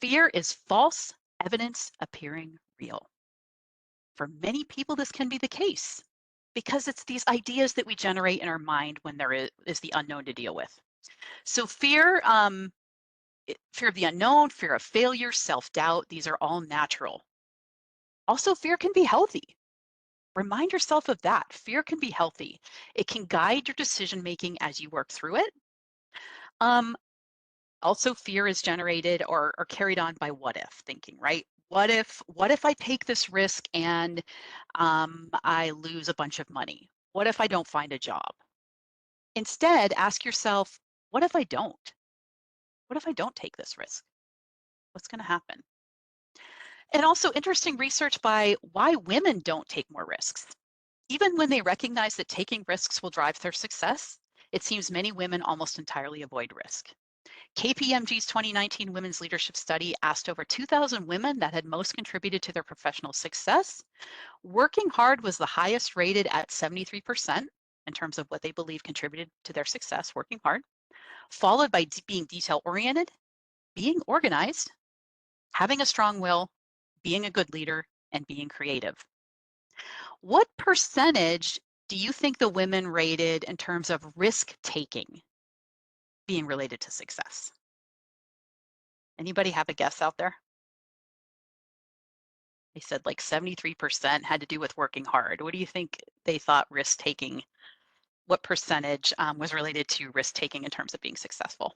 Fear is false evidence appearing real. For many people, this can be the case because it's these ideas that we generate in our mind when there is the unknown to deal with. So fear, fear of the unknown, fear of failure, self-doubt, these are all natural. Also, fear can be healthy. Remind yourself of that. Fear can be healthy. It can guide your decision making as you work through it. Also, fear is generated or carried on by what if thinking, right? What if I take this risk and I lose a bunch of money? What if I don't find a job? Instead, ask yourself, what if I don't? What if I don't take this risk? What's going to happen? And also interesting research by why women don't take more risks. Even when they recognize that taking risks will drive their success, it seems many women almost entirely avoid risk. KPMG's 2019 Women's Leadership Study asked over 2,000 women that had most contributed to their professional success. Working hard was the highest rated at 73% in terms of what they believe contributed to their success, working hard, followed by being detail-oriented, being organized, having a strong will, being a good leader, and being creative. What percentage do you think the women rated in terms of risk-taking being related to success? Anybody have a guess out there? They said like 73% had to do with working hard. What do you think they thought risk taking, what percentage was related to risk taking in terms of being successful?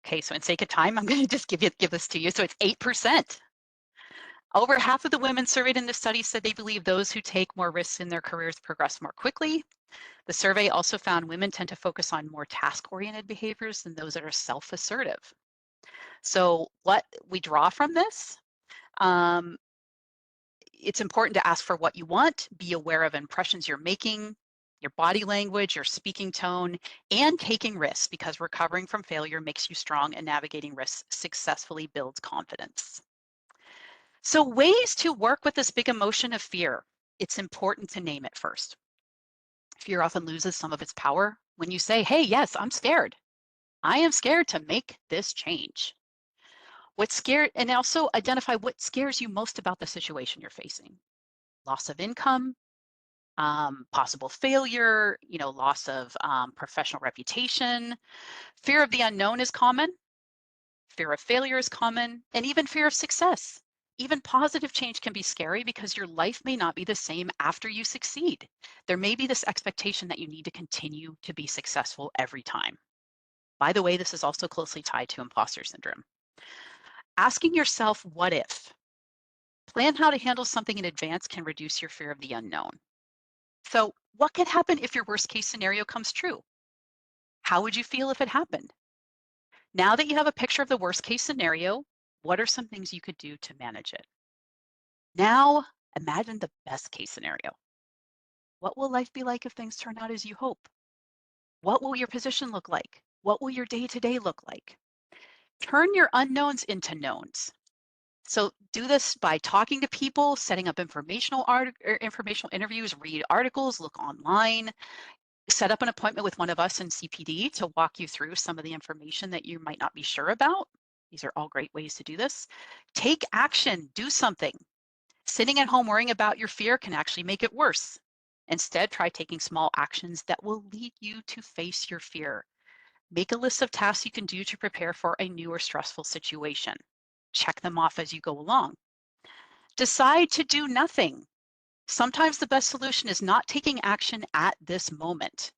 Okay, so in sake of time, I'm going to just give this to you. So it's 8%. Over half of the women surveyed in the study said they believe those who take more risks in their careers progress more quickly. The survey also found women tend to focus on more task-oriented behaviors than those that are self-assertive. So what we draw from this, um, it's important to ask for what you want, be aware of impressions you're making, your body language, your speaking tone, and taking risks, because recovering from failure makes you strong and navigating risks successfully builds confidence. So ways to work with this big emotion of fear. It's important to name it first. Fear often loses some of its power when you say, hey, yes, I'm scared. I am scared to make this change. What's scared, and also identify what scares you most about the situation you're facing. Loss of income, possible failure, loss of professional reputation. Fear of the unknown is common. Fear of failure is common, and even fear of success. Even positive change can be scary because your life may not be the same after you succeed. There may be this expectation that you need to continue to be successful every time. By the way, this is also closely tied to imposter syndrome. Asking yourself, what if? Plan how to handle something in advance can reduce your fear of the unknown. So, what could happen if your worst case scenario comes true? How would you feel if it happened? Now that you have a picture of the worst case scenario, what are some things you could do to manage it? Now, imagine the best case scenario. What will life be like if things turn out as you hope? What will your position look like? What will your day to day look like? Turn your unknowns into knowns. So do this by talking to people, setting up informational interviews, read articles, look online, set up an appointment with one of us in CPD to walk you through some of the information that you might not be sure about. These are all great ways to do this. Take action, do something. Sitting at home worrying about your fear can actually make it worse. Instead, try taking small actions that will lead you to face your fear. Make a list of tasks you can do to prepare for a new or stressful situation. Check them off as you go along. Decide to do nothing. Sometimes the best solution is not taking action at this moment.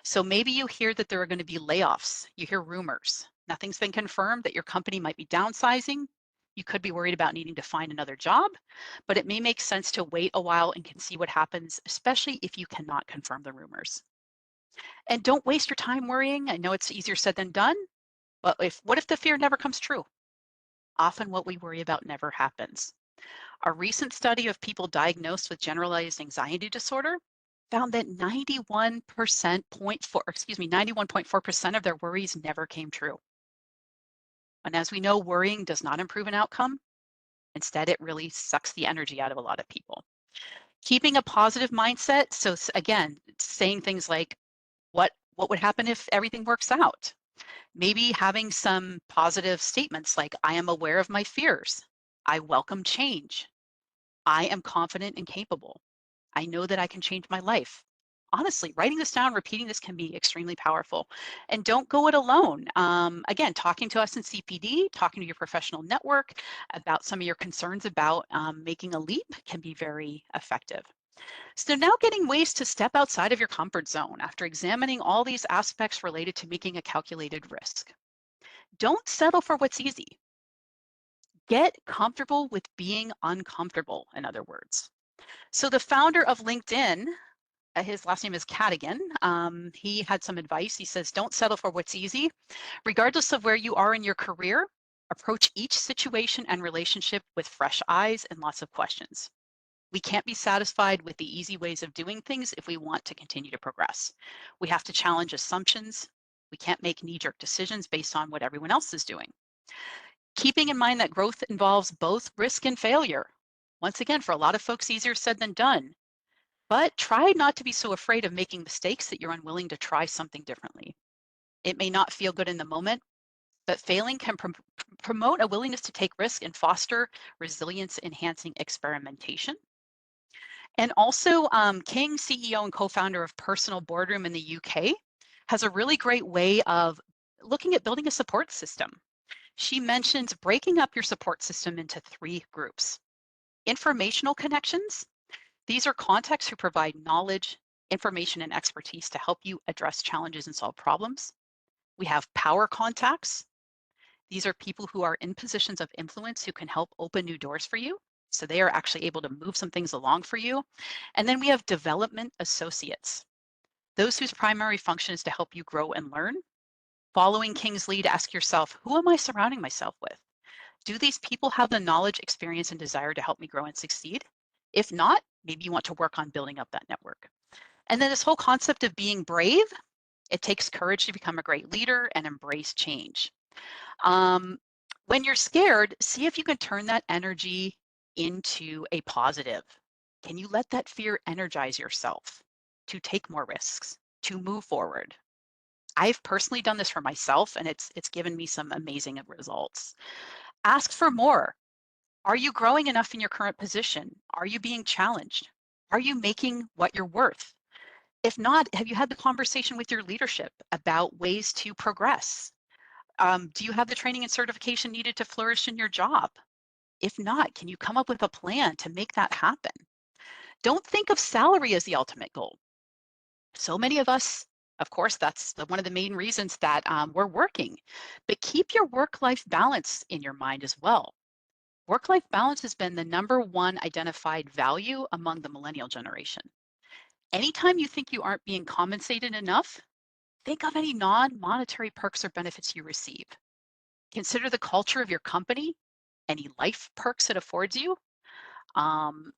So maybe you hear that there are going to be layoffs. You hear rumors. Nothing's been confirmed that your company might be downsizing. You could be worried about needing to find another job, but it may make sense to wait a while and can see what happens, especially if you cannot confirm the rumors. And don't waste your time worrying. I know it's easier said than done, but what if the fear never comes true? Often what we worry about never happens. A recent study of people diagnosed with generalized anxiety disorder found that 91.4% of their worries never came true. And as we know, worrying does not improve an outcome. Instead, it really sucks the energy out of a lot of people. Keeping a positive mindset. So again, saying things like, what would happen if everything works out? Maybe having some positive statements like, I am aware of my fears. I welcome change. I am confident and capable. I know that I can change my life. Honestly, writing this down, repeating this can be extremely powerful. And don't go it alone. Again, talking to us in CPD, talking to your professional network about some of your concerns about making a leap can be very effective. So now getting ways to step outside of your comfort zone after examining all these aspects related to making a calculated risk. Don't settle for what's easy. Get comfortable with being uncomfortable, in other words. So the founder of LinkedIn, his last name is Cadigan. He had some advice. He says, don't settle for what's easy. Regardless of where you are in your career, approach each situation and relationship with fresh eyes and lots of questions. We can't be satisfied with the easy ways of doing things if we want to continue to progress. We have to challenge assumptions. We can't make knee-jerk decisions based on what everyone else is doing. Keeping in mind that growth involves both risk and failure. Once again, for a lot of folks, easier said than done. But try not to be so afraid of making mistakes that you're unwilling to try something differently. It may not feel good in the moment, but failing can promote a willingness to take risk and foster resilience-enhancing experimentation. And also, King, CEO and co-founder of Personal Boardroom in the UK, has a really great way of looking at building a support system. She mentions breaking up your support system into 3 groups. Informational connections. These are contacts who provide knowledge, information, and expertise to help you address challenges and solve problems. We have power contacts. These are people who are in positions of influence who can help open new doors for you. So they are actually able to move some things along for you. And then we have development associates. those whose primary function is to help you grow and learn. Following King's lead, ask yourself, who am I surrounding myself with? Do these people have the knowledge, experience, and desire to help me grow and succeed? If not, maybe you want to work on building up that network. And then this whole concept of being brave, it takes courage to become a great leader and embrace change. Um, when you're scared, see if you can turn that energy into a positive. Can you let that fear energize yourself to take more risks, to move forward? I've personally done this for myself, and it's given me some amazing results. Ask for more. Are you growing enough in your current position? Are you being challenged? Are you making what you're worth? If not, have you had the conversation with your leadership about ways to progress? Do you have the training and certification needed to flourish in your job? If not, can you come up with a plan to make that happen? Don't think of salary as the ultimate goal. So many of us, of course, that's one of the main reasons that we're working, but keep your work-life balance in your mind as well. Work-life balance has been the #1 identified value among the millennial generation. Anytime you think you aren't being compensated enough, think of any non-monetary perks or benefits you receive. Consider the culture of your company, any life perks it affords you. Um,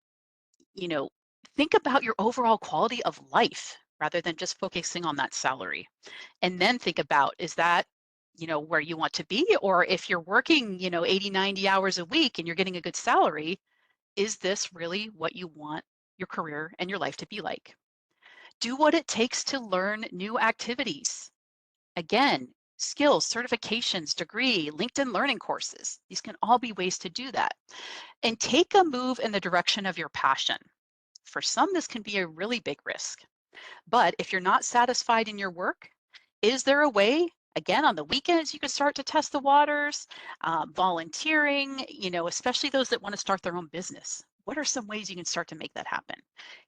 you know, think about your overall quality of life rather than just focusing on that salary. And then think about, is that, where you want to be? Or if you're working, 80, 90 hours a week and you're getting a good salary, is this really what you want your career and your life to be like? Do what it takes to learn new activities. Again, skills, certifications, degree, LinkedIn learning courses. These can all be ways to do that. And take a move in the direction of your passion. For some, this can be a really big risk. But if you're not satisfied in your work, is there a way, again, on the weekends, you can start to test the waters, volunteering, especially those that want to start their own business? What are some ways you can start to make that happen?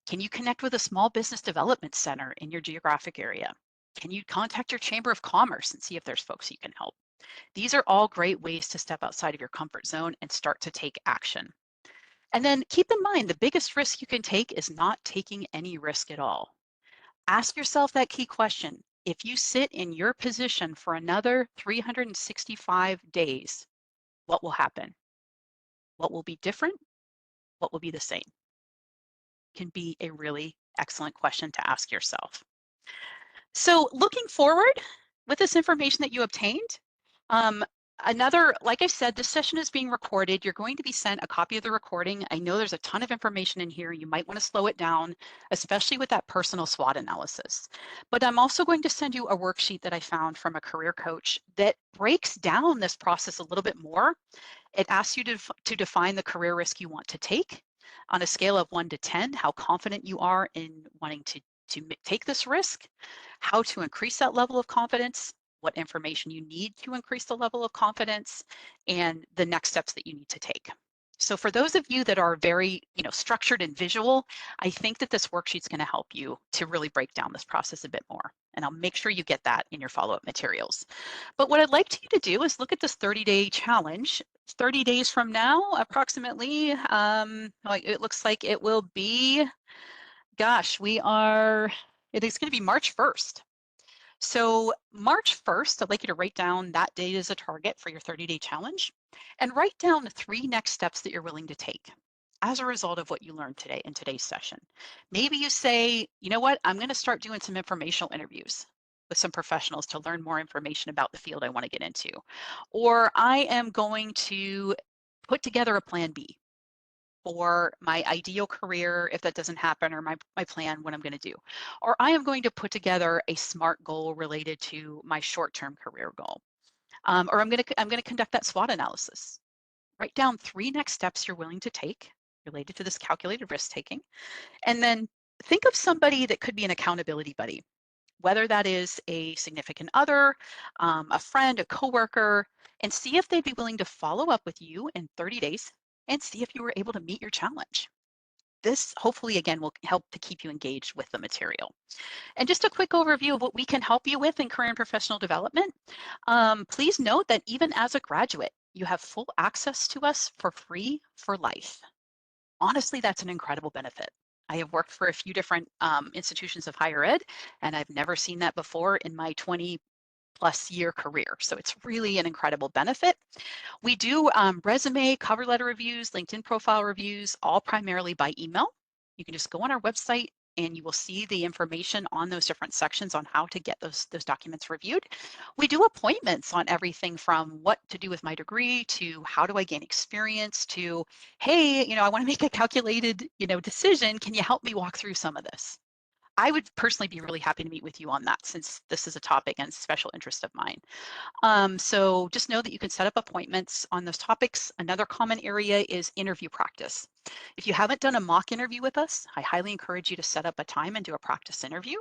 Can you connect with a small business development center in your geographic area? Can you contact your chamber of commerce and see if there's folks you can help? These are all great ways to step outside of your comfort zone and start to take action. And then keep in mind, the biggest risk you can take is not taking any risk at all. Ask yourself that key question. If you sit in your position for another 365 days, what will happen? What will be different? What will be the same? Can be a really excellent question to ask yourself. So looking forward with this information that you obtained, um, like I said, this session is being recorded. You're going to be sent a copy of the recording. I know there's a ton of information in here. You might want to slow it down, especially with that personal SWOT analysis. But I'm also going to send you a worksheet that I found from a career coach that breaks down this process a little bit more. It asks you to define the career risk you want to take on a scale of 1 to 10, how confident you are in wanting to take this risk, how to increase that level of confidence, what information you need to increase the level of confidence, and the next steps that you need to take. So for those of you that are very, structured and visual, I think that this worksheet's going to help you to really break down this process a bit more. And I'll make sure you get that in your follow-up materials. But what I'd like you to do is look at this 30-day challenge. 30 days from now, approximately, it looks like it will be, gosh, it is going to be March 1st. So March 1st, I'd like you to write down that date as a target for your 30-day challenge and write down the 3 next steps that you're willing to take as a result of what you learned today in today's session. Maybe you say, you know what, I'm going to start doing some informational interviews with some professionals to learn more information about the field I want to get into. Or I am going to put together a plan B for my ideal career if that doesn't happen, or my plan, what I'm going to do. Or I am going to put together a SMART goal related to my short-term career goal. Or I'm going to conduct that SWOT analysis. Write down 3 next steps you're willing to take related to this calculated risk taking. And then think of somebody that could be an accountability buddy, whether that is a significant other, a friend, a coworker, and see if they'd be willing to follow up with you in 30 days and see if you were able to meet your challenge. This hopefully, again, will help to keep you engaged with the material. And just a quick overview of what we can help you with in career and professional development. Please note that even as a graduate, you have full access to us for free for life. Honestly, that's an incredible benefit. I have worked for a few different institutions of higher ed, and I've never seen that before in my 20+ year career. So it's really an incredible benefit. We do resume, cover letter reviews, LinkedIn profile reviews, all primarily by email. You can just go on our website and you will see the information on those different sections on how to get those documents reviewed. We do appointments on everything from what to do with my degree to how do I gain experience to, hey, I want to make a calculated, decision. Can you help me walk through some of this? I would personally be really happy to meet with you on that since this is a topic and special interest of mine. So just know that you can set up appointments on those topics. Another common area is interview practice. If you haven't done a mock interview with us, I highly encourage you to set up a time and do a practice interview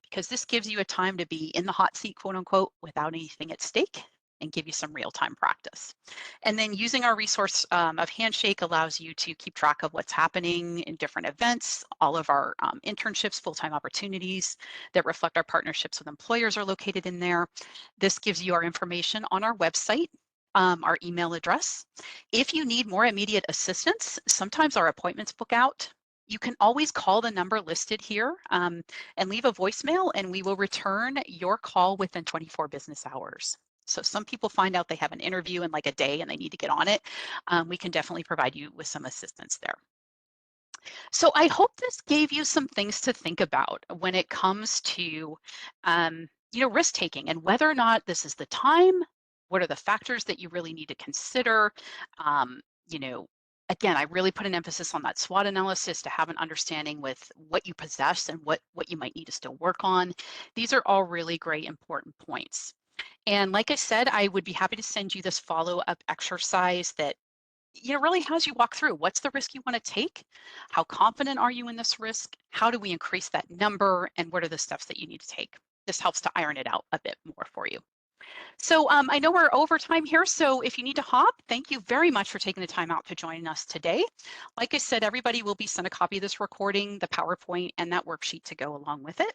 because this gives you a time to be in the hot seat, quote unquote, without anything at stake and give you some real-time practice. And then using our resource of Handshake allows you to keep track of what's happening in different events. All of our internships, full-time opportunities that reflect our partnerships with employers are located in there. This gives you our information on our website, our email address. If you need more immediate assistance, sometimes our appointments book out. You can always call the number listed here and leave a voicemail, and we will return your call within 24 business hours. So some people find out they have an interview in like a day and they need to get on it. We can definitely provide you with some assistance there. So I hope this gave you some things to think about when it comes to, risk taking and whether or not this is the time. What are the factors that you really need to consider? Um, you know, Again, I really put an emphasis on that SWOT analysis to have an understanding with what you possess and what you might need to still work on. These are all really great, important points. And like I said, I would be happy to send you this follow-up exercise that really has you walk through what's the risk you want to take, how confident are you in this risk, how do we increase that number, and what are the steps that you need to take. This helps to iron it out a bit more for you. So I know we're over time here, so if you need to hop, thank you very much for taking the time out to join us today. Like I said, everybody will be sent a copy of this recording, the PowerPoint, and that worksheet to go along with it.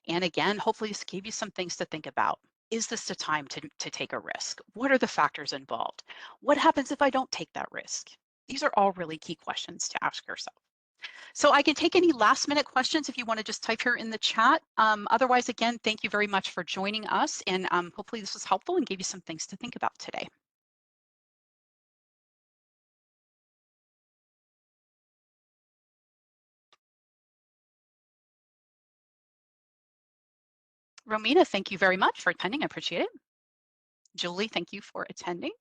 And again, hopefully this gave you some things to think about. Is this the time to take a risk? What are the factors involved? What happens if I don't take that risk? These are all really key questions to ask yourself. So I can take any last minute questions if you want to just type here in the chat. Otherwise, again, thank you very much for joining us. And hopefully this was helpful and gave you some things to think about today. Romina, thank you very much for attending. I appreciate it. Julie, thank you for attending.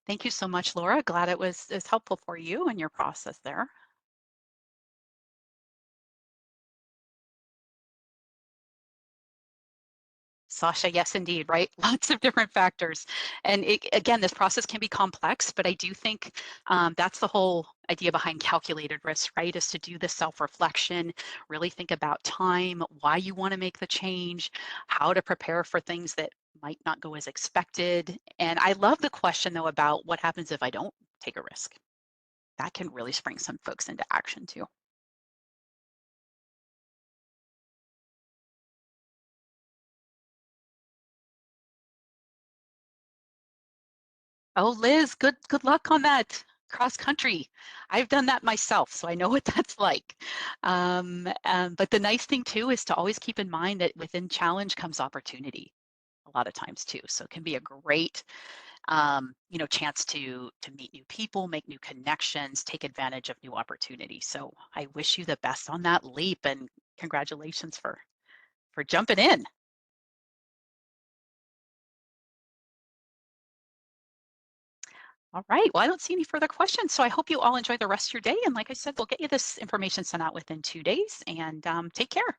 Thank you so much, Laura. Glad it was as helpful for you in your process there. Sasha, yes, indeed, right? Lots of different factors. And again, this process can be complex, but I do think that's the whole idea behind calculated risk, right? Is to do the self-reflection, really think about time, why you want to make the change, how to prepare for things that might not go as expected. And I love the question, though, about what happens if I don't take a risk. That can really spring some folks into action, too. Oh, Liz, good luck on that cross country. I've done that myself, so I know what that's like. But the nice thing too is to always keep in mind that within challenge comes opportunity a lot of times too. So it can be a great chance to meet new people, make new connections, take advantage of new opportunities. So I wish you the best on that leap and congratulations for jumping in. All right. Well, I don't see any further questions. So I hope you all enjoy the rest of your day. And like I said, we'll get you this information sent out within 2 days and take care.